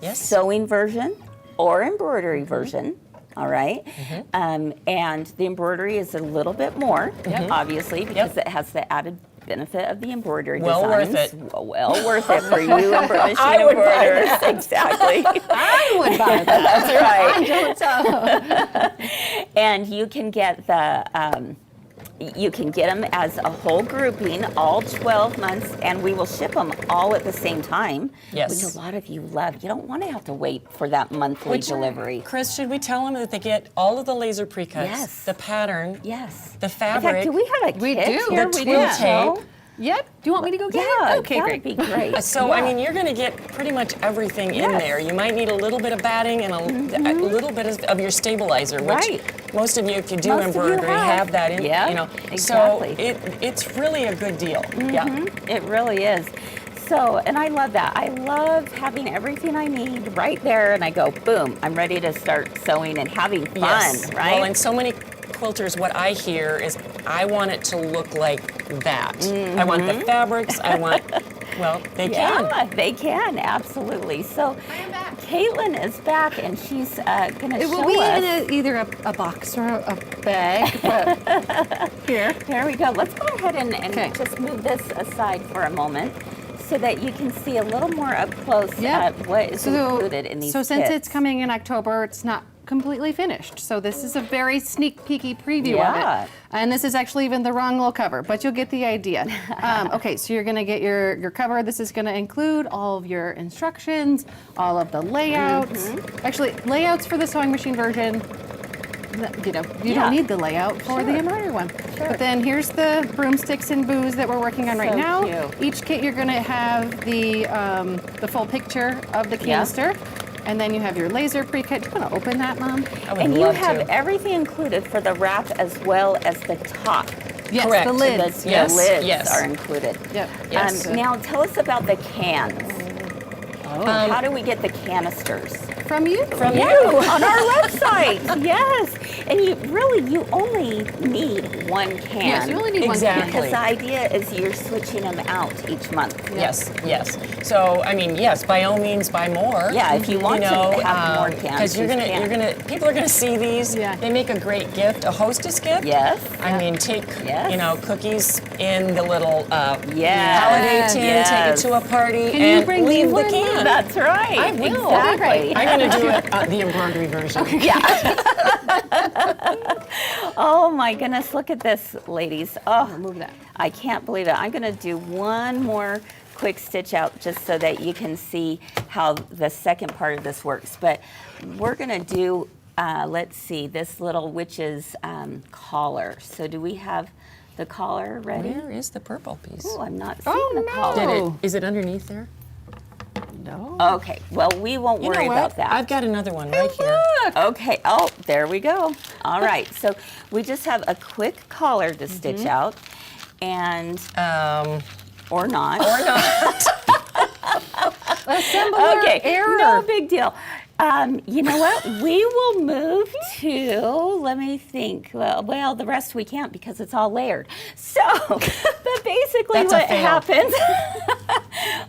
Yes. sewing version or embroidery version. All right, and the embroidery is a little bit more, obviously, because it has the added benefit of the embroidery Well designs. worth it. Well worth it for you machine I would buy embroiderers. Exactly. I would buy that. That's right. I don't know. And you can get them as a whole grouping, all 12 months, and we will ship them all at the same time, Yes. which a lot of you love. You don't want to have to wait for that monthly delivery. Chris, should we tell them that they get all of the laser pre-cuts, Yes. the pattern, Yes. the In fact, fabric, do we have a We kit do. here? The We twill do. tape. Yep. Do you want me to go get Yeah, it? Okay, that great. would be great. So, I mean, you're going to get pretty much everything in Yes. there. You might need a little bit of batting and a little bit of your stabilizer, which Right. most of you, if you do Most of you embroidery, have that in. Yeah, exactly. So it's really a good deal. Yeah. It really is. So, and I love that. I love having everything I need right there, and I go, boom, I'm ready to start sewing and having fun, Yes. right? Well, and so many quilters, what I hear is, I want it to look like that. I want the fabrics. I want. Well, they can. Yeah, they can, absolutely. So, Kaytlyn is back, and she's going to It show will be us. in either a box or a bag. But here. There we go. Let's go ahead and Okay. just move this aside for a moment so that you can see a little more up close Yep. at what is included in these So since kits. it's coming in October, it's not completely finished. So this is a very sneak peeky preview of Yeah. it. And this is actually even the wrong little cover, but you'll get the idea. Okay, so you're gonna get your cover. This is gonna include all of your instructions, all of the layouts. Actually, layouts for the sewing machine version. You Yeah. don't need the layout for the embroidery one. Sure. But then here's the broomsticks and boos that we're working on right So now. cute. Each kit you're gonna have the full picture of the canister. And then you have your laser pre-cut. Do you want to open that, Mom? I would And you love have to. everything included for the wrap as well as the top. Yes, Correct. the lids. The Yes, lids yes. are included. Yep. Yes. Now tell us about the cans. How do we get the canisters? From you. From You you. on our website, yes. And you only need one can. Yes, you only need Exactly. one Because the idea is you're switching them out each month. Yes, yes. So, I mean, yes, by all means, buy more. Yeah, if you want to have more cans, because you can. people are gonna see these. Yeah. They make a great gift, a hostess gift. Yes. I mean, take Yes. cookies in the little Yes. holiday tin, Yes. take it to a party, Can you and bring me leave the one? can. That's right. I will. Exactly. I'm gonna do it the embroidery version. Oh my goodness, look at this, ladies. Oh, Move that. I can't believe it. I'm gonna do one more quick stitch out just so that you can see how the second part of this works. But we're gonna do, let's see, this little witch's collar. So do we have the collar ready? Where is the purple piece? Oh, I'm not seeing Oh, the no. collar. Is it underneath there? No. Okay, well, we won't You worry know about what? that. I've got another one right here. Okay, oh, there we go. All right, so we just have a quick collar to stitch out, and, or not. Assemble Okay, error. no big deal. You know what? We will move to, let me think. Well, the rest we can't because it's all layered. So, but basically That's a what fail. happens,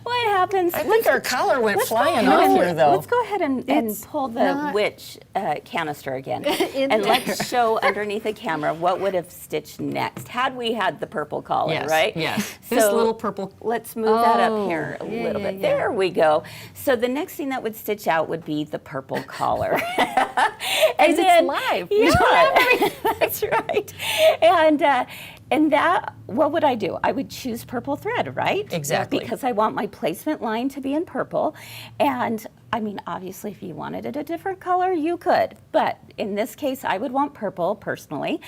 what happens, I think our collar went flying go off ahead- here, though. Let's go ahead and pull the witch canister again. And let's show underneath the camera what would have stitched next had we had the purple collar, Yes, right? yes. This little purple. Let's move that up here a yeah, little yeah, bit. yeah. There we go. So the next thing that would stitch out would be the purple collar. And it's live. Yeah, that's right. And that, what would I do? I would choose purple thread, right? Exactly. Because I want my placement line to be in purple. And I mean, obviously, if you wanted it a different color, you could. But in this case, I would want purple personally.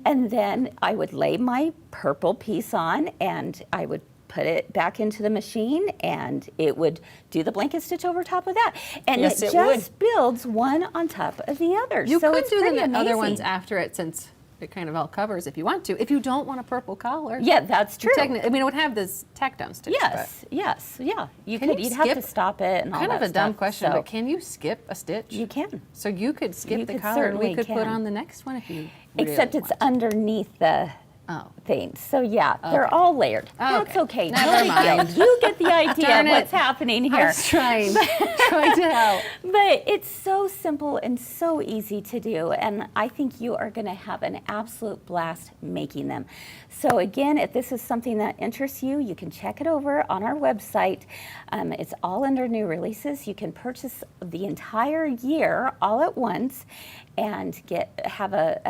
And then I would lay my purple piece on and I would put it back into the machine and it would do the blanket stitch over top of that. And Yes, it it just would. builds one on top of the other. You so could it's do pretty the other ones amazing. after it since it kind of all covers if you want to. If you don't want a purple collar. Yeah, that's true. I mean, it would have this tack down stitch. Yes, yes, yeah. You Can could. you You'd have to skip- stop it and but all kind of that a dumb stuff, question, so but can you skip a stitch? you can. So you could skip You the could collar and we certainly could put can. on the next one if you Except really it's want. underneath the Oh. things. So yeah, they're all layered. That's okay. Never No big deal. mind. You get the idea Darn of what's it. happening I here. was trying to help. But it's so simple and so easy to do, and I think you are going to have an absolute blast making them. So again, if this is something that interests you, you can check it over on our website. It's all under new releases. You can purchase the entire year all at once and have a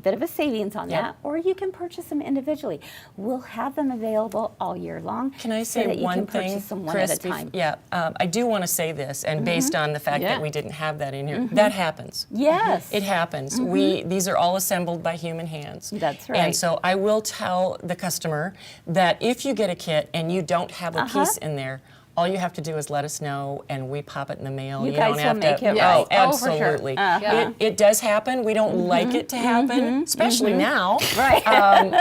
bit of a savings on Yep. that, or you can purchase them individually. We'll have them available all year long. Can I so say that you one can thing, purchase them one Chris? at a time. I do want to say this, and based on the fact Yeah. that we didn't have that in here, that happens. Yes. It happens. These are all assembled by human hands. That's right. And so I will tell the customer that if you get a kit and you don't have a piece in there, all you have to do is let us know, and we pop it in the mail. You don't guys have will make to. it Oh, right. Oh, for sure. absolutely. Yeah. It does happen. We don't like it to happen, especially now. Right.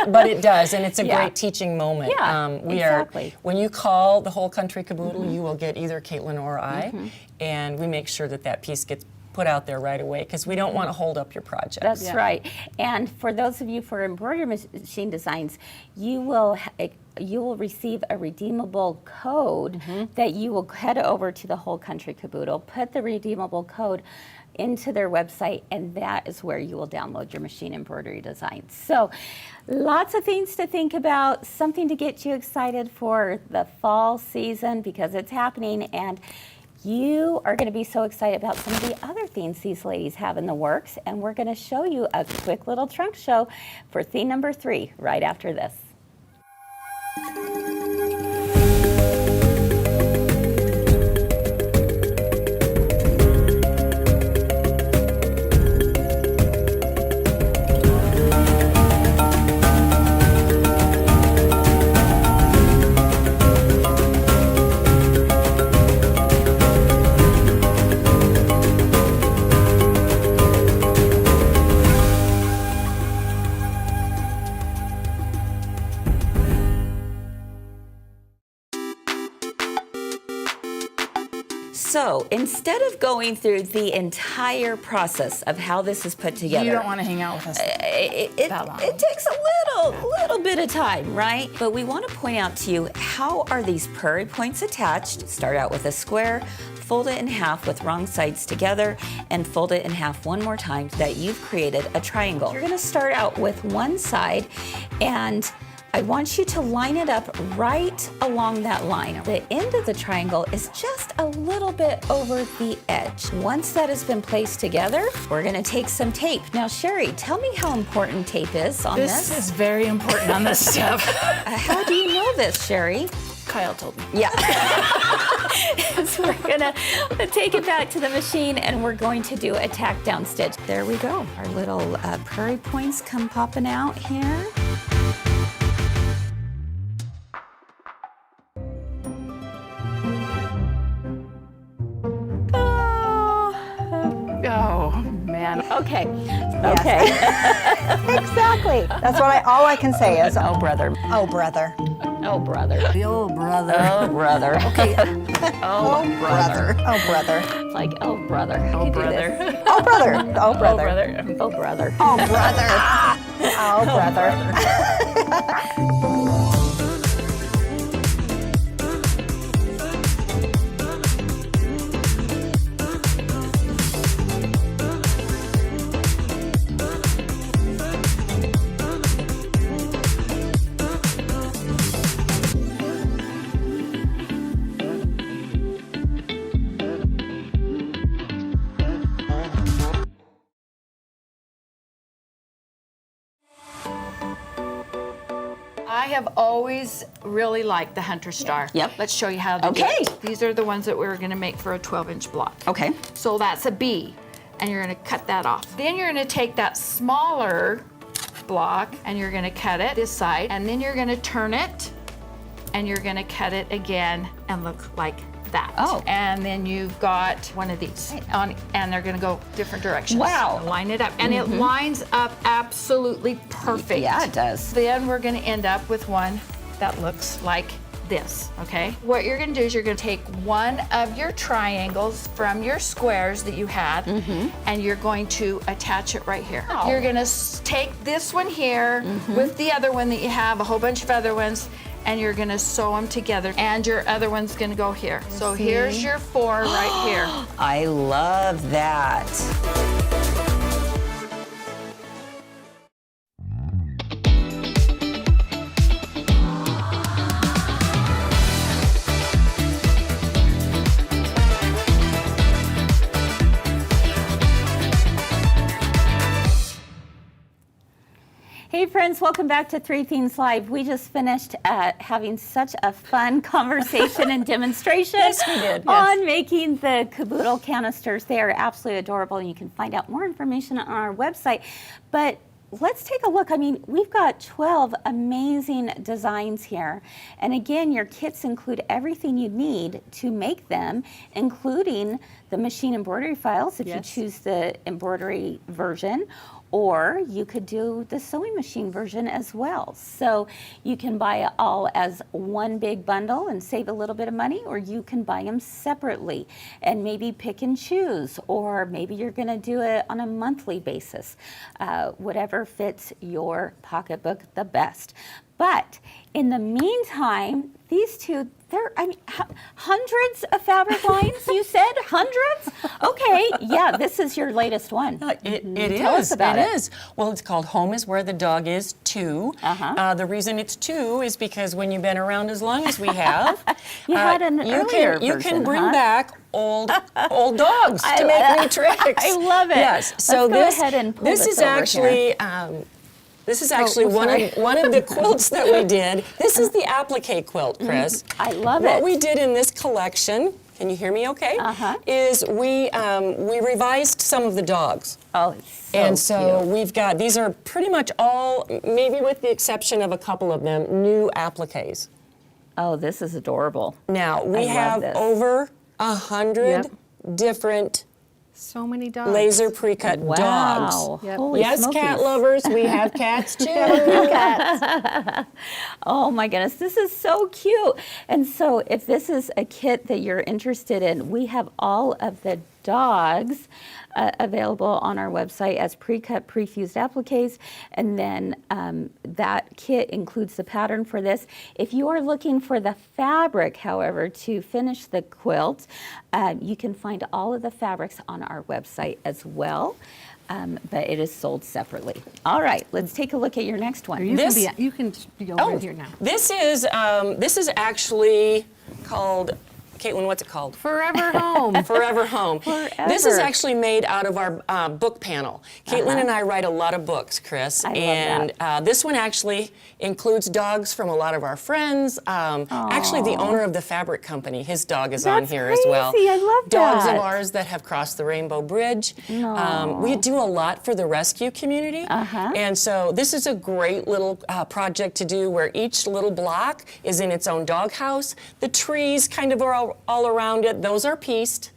But it does, and it's a Yeah. great teaching moment. Yeah, exactly. When you call the Whole Country Caboodle, you will get either Kaytlyn or I, and we make sure that that piece gets put out there right away because we don't want to hold up your project. That's right. And for those of you for embroidery machine designs, you will receive a redeemable code that you will head over to the Whole Country Caboodle, put the redeemable code into their website, and that is where you will download your machine embroidery designs. So lots of things to think about, something to get you excited for the fall season because it's happening, and you are going to be so excited about some of the other things these ladies have in the works, and we're going to show you a quick little trunk show for theme number 3 right after this. So instead of going through the entire process of how this is put together, You don't want to hang out with us. it that long. takes a little bit of time, right? But we want to point out to you, how are these prairie points attached? Start out with a square, fold it in half with wrong sides together, and fold it in half one more time so that you've created a triangle. You're going to start out with one side, and I want you to line it up right along that line. The end of the triangle is just a little bit over the edge. Once that has been placed together, we're gonna take some tape. Now, Sherry, tell me how important tape is on This this. is very important on this stuff. How do you know this, Sherry? Kyle told me. Yeah. So we're gonna take it back to the machine and we're going to do a tack down stitch. There we go. Our little prairie points come popping out here. Oh, man. Okay. Okay. Exactly. That's what all I can say is, Oh, brother. oh, brother. Oh, brother. The old brother. Oh, brother. Okay. Oh, brother. Oh, brother. Like, oh, brother. Oh, You do brother. this. Oh, brother. Oh, brother. Oh, brother. Oh, brother. Oh, brother. I have always really liked the Hunter Star. Yep. Let's show you how to do Okay. it. These are the ones that we're gonna make for a 12-inch block. Okay. So that's a B, and you're gonna cut that off. Then you're gonna take that smaller block and you're gonna cut it this side, and then you're gonna turn it, and you're gonna cut it again and look like that. Oh. And then you've got one of these on, and they're gonna go different directions. Wow. Line it up, and it lines up absolutely perfect. Yeah, it does. Then we're gonna end up with one that looks like this, okay? What you're gonna do is you're gonna take one of your triangles from your squares that you had, and you're going to attach it right here. Oh. You're gonna take this one here with the other one that you have, a whole bunch of other ones, and you're gonna sew them together, and your other one's gonna go here. So here's your 4 right here. I love that. Hey friends, welcome back to Three Themes Live. We just finished having such a fun conversation and demonstration on making the Caboodle canisters. They are absolutely adorable, and you can find out more information on our website. But let's take a look. I mean, we've got 12 amazing designs here. And again, your kits include everything you need to make them, including the machine embroidery files if you choose the embroidery version, or you could do the sewing machine version as well. So you can buy it all as one big bundle and save a little bit of money, or you can buy them separately and maybe pick and choose, or maybe you're gonna do it on a monthly basis, whatever fits your pocketbook the best. But in the meantime, these two, I mean, hundreds of fabric lines, you said? Hundreds? Okay, yeah, this is your latest one. It Tell is. us about it. It is. Well, it's called Home is Where the Dog Is 2. The reason it's 2 is because when you've been around as long as we have, You had an you earlier can version, bring huh? back old dogs to make new tricks. I love it. Yes. So Let's go ahead and pull this this is over actually. here. This is actually one of the quilts that we did. This is the applique quilt, Kris. I love What it. we did in this collection, can you hear me okay? Is we revised some of the dogs. Oh, it's so And so cute. we've got, these are pretty much all, maybe with the exception of a couple of them, new appliques. Oh, this is adorable. Now, we love have this. over 100 different So many dogs. laser pre-cut Wow. dogs. Yep. Holy Yes, smokies. cat lovers, we have cats too. Oh my goodness, this is so cute. And so if this is a kit that you're interested in, we have all of the dogs available on our website as pre-cut, pre-fused appliques, and then that kit includes the pattern for this. If you are looking for the fabric, however, to finish the quilt, you can find all of the fabrics on our website as well, but it is sold separately. All right, let's take a look at your next one. You This- can be over here now. This is actually called, Kaytlyn, what's it called? Forever home. Forever Home. This is Forever. actually made out of our book panel. Kaytlyn and I write a lot of books, Kris. I love and this one actually includes dogs from a lot of our friends. Actually, the owner of the fabric company, his dog is on That's here as well. crazy. I love Dogs that. of ours that have crossed the Rainbow Bridge. We do a lot for the rescue community. And so this is a great little project to do where each little block is in its own doghouse. The trees kind of are all around it. Those are pieced.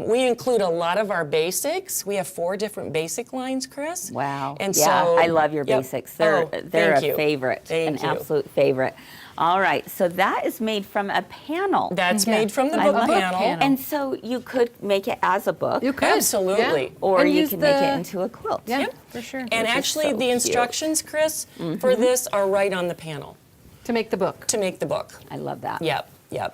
We include a lot of our basics. We have 4 different basic lines, Kris. Wow. And yeah, so I love your Yep. basics. They're Thank a you. favorite, Thank an you. absolute favorite. All right, so that is made from a panel. That's made from the I book love panel. And so you could make it as a book, You could. Absolutely. or And you use can make it the- into a quilt. Yeah, Yep. for sure. And Which is actually, so the cute. instructions, Kris, for this are right on the panel To make the book. to make the book. I love that. Yep.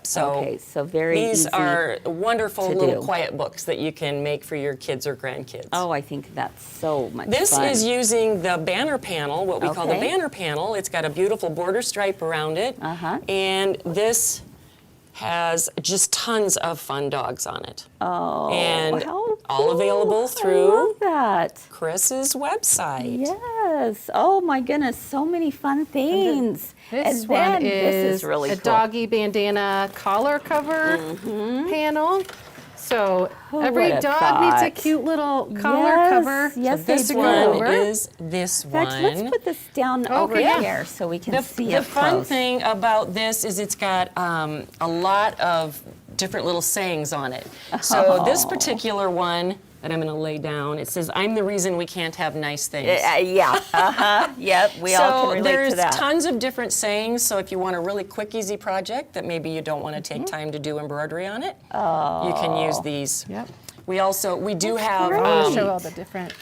So, Okay, so very these easy are wonderful to little do. quiet books that you can make for your kids or grandkids. Oh, I think that's so much This fun. is using the banner panel, what we call the Okay. banner panel. It's got a beautiful border stripe around it. And this has just tons of fun dogs on it. Oh, and how all cool. available I through love that. Chris's website. Yes. Oh my goodness, so many fun things. This and one then is, this is really a cool. doggy bandana collar cover panel. So Who every would've dog needs a thought? cute little collar Yes, cover. yes, to they This do. go one over. is this In fact, one. let's put this down over Okay. here so we can see The it fun close. thing about this is it's got a lot of different little sayings on it. So this particular one that I'm going to lay down, it says, "I'm the reason we can't have nice things." Yeah. Yep. We all can relate there's to that. tons of different sayings. So if you want a really quick, easy project that maybe you don't want to take time to do embroidery on it, you can use these. Yep. We do have. great. I'll show all the different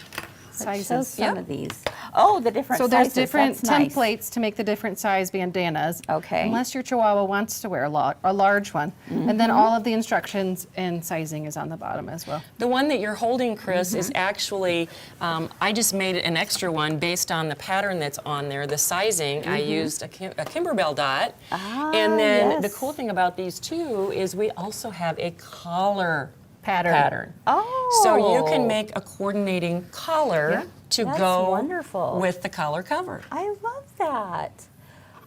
Show sizes. some of these. Oh, the different So there's sizes. different That's nice. templates to make the different size bandanas. Okay. Unless your Chihuahua wants to wear a large one. And then all of the instructions and sizing is on the bottom as well. The one that you're holding, Kris, is actually, I just made an extra one based on the pattern that's on there, the sizing. I used a Kimberbell dot. And then the yes. cool thing about these two is we also have a collar Pattern. Oh. So you can make a coordinating collar to That's go wonderful. with the collar cover. I love that.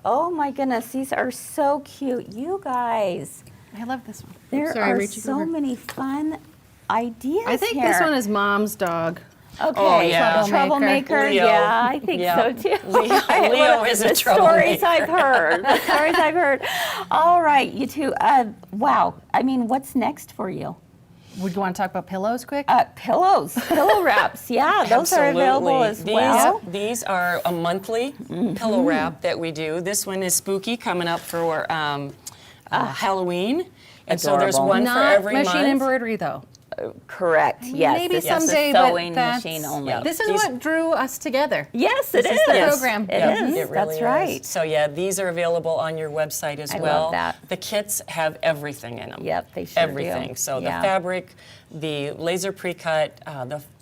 Oh my goodness, these are so cute. You guys, I love this one. there Sorry, are reaching so over. many fun ideas I think here. this one is Mom's dog. Okay, Oh, yeah. troublemaker. Leo. Yeah, I think Yeah. so too. Leo is a the stories troublemaker. I've heard. The stories I've heard. All right, you two. Wow. I mean, what's next for you? Would you want to talk about pillows quick? Pillows, pillow wraps. Yeah, those are available as These, well. These are a monthly pillow wrap that we do. This one is spooky, coming up for Halloween. And so there's Adorable. one for Not every machine month. embroidery though. Correct. Yes. Maybe this someday, is a but sewing that's- machine only. Yeah. This is These- what drew us together. Yes, it This is. is the Yes. program. It Yep, is. it really That's is. right. So yeah, these are available on your website as I love well. that. The kits have everything in them. Yep, they sure do. Everything. So Yeah. the fabric, the laser pre-cut,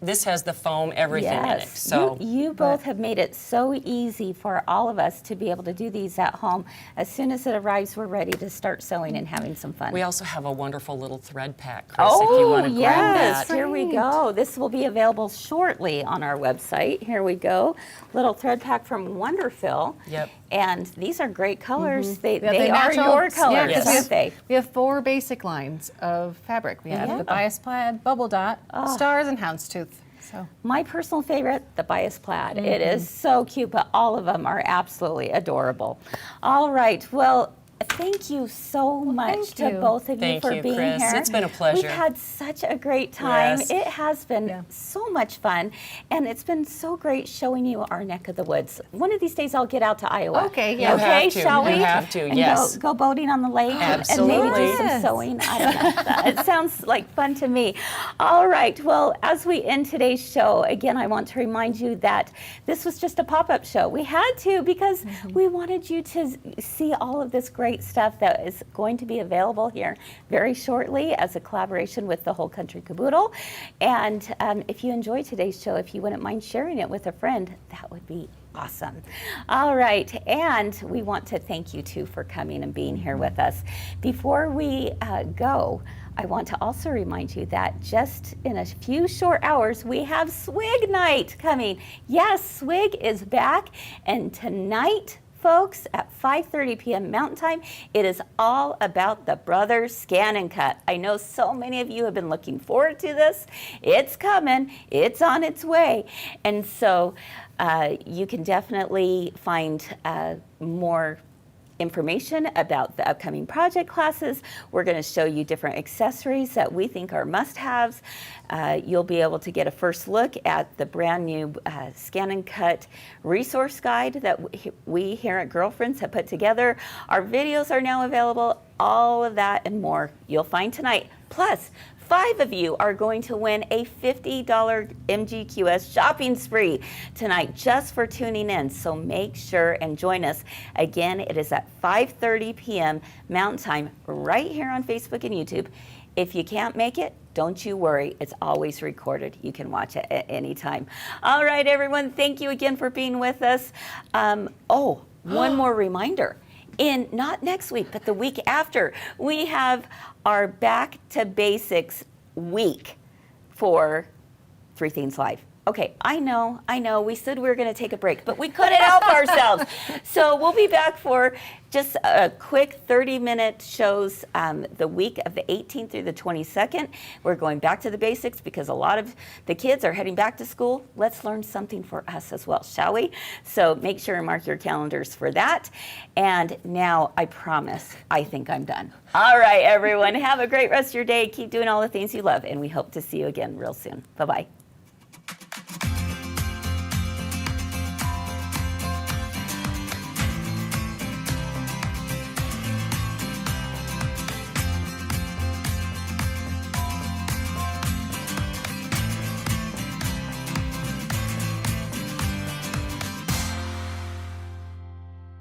this has the foam, everything in it. Yes. So you both have made it so easy for all of us to be able to do these at home. As soon as it arrives, we're ready to start sewing and having some fun. we also have a wonderful little thread pack, Kris, if you want to grab yes, that. here we go. This will be available shortly on our website. Here we go. Little thread pack from Wonderfill. Yep. And these are great colors. They Yeah, are match all- your colors, yeah, 'cause Yes. aren't they? We have 4 basic lines of fabric. We have Yeah. the bias plaid, bubble dot, stars, and houndstooth. So My personal favorite, the bias plaid. It is so cute, but all of them are absolutely adorable. All right, well, thank you so much thank to you. both of you Thank for you, being Kris. here. It's been a pleasure. We've had such a great time. Yes. It has been so much fun, and it's been so great showing you our neck of the woods. One of these days I'll get out to Iowa. Okay, yeah. You Okay, have to. shall we? You have to, And yes. go boating on the lake and maybe Absolutely. do some Yes. sewing. I don't know. It sounds like fun to me. All right. Well, as we end today's show, again, I want to remind you that this was just a pop-up show. We had to because we wanted you to see all of this great stuff that is going to be available here very shortly as a collaboration with the Whole Country Caboodle. And if you enjoyed today's show, if you wouldn't mind sharing it with a friend, that would be awesome. All right, and we want to thank you too for coming and being here with us. Before we go, I want to also remind you that just in a few short hours, we have Swig Night coming. Yes, Swig is back, and tonight, folks, at 5:30 p.m. Mountain Time, it is all about the Brothers Scan and Cut. I know so many of you have been looking forward to this. It's coming. It's on its way. And so you can definitely find more information about the upcoming project classes. We're going to show you different accessories that we think are must-haves. You'll be able to get a first look at the brand new Scan and Cut resource guide that we here at Girlfriends have put together. Our videos are now available. All of that and more you'll find tonight. Plus, 5 of you are going to win a $50 MGQS shopping spree tonight just for tuning in. So make sure and join us. Again, it is at 5:30 p.m. Mountain Time right here on Facebook and YouTube. If you can't make it, don't you worry. It's always recorded. You can watch it at any time. All right, everyone. Thank you again for being with us. One more reminder. Not next week, but the week after, we have our Back to Basics week for 3 Things Live. Okay, I know, we said we were going to take a break, but we couldn't help ourselves. So we'll be back for just a quick 30-minute shows the week of the 18th through the 22nd. We're going back to the basics because a lot of the kids are heading back to school. Let's learn something for us as well, shall we? So make sure and mark your calendars for that. And now, I promise, I think I'm done. All right, everyone, have a great rest of your day. Keep doing all the things you love, and we hope to see you again real soon. Bye-bye.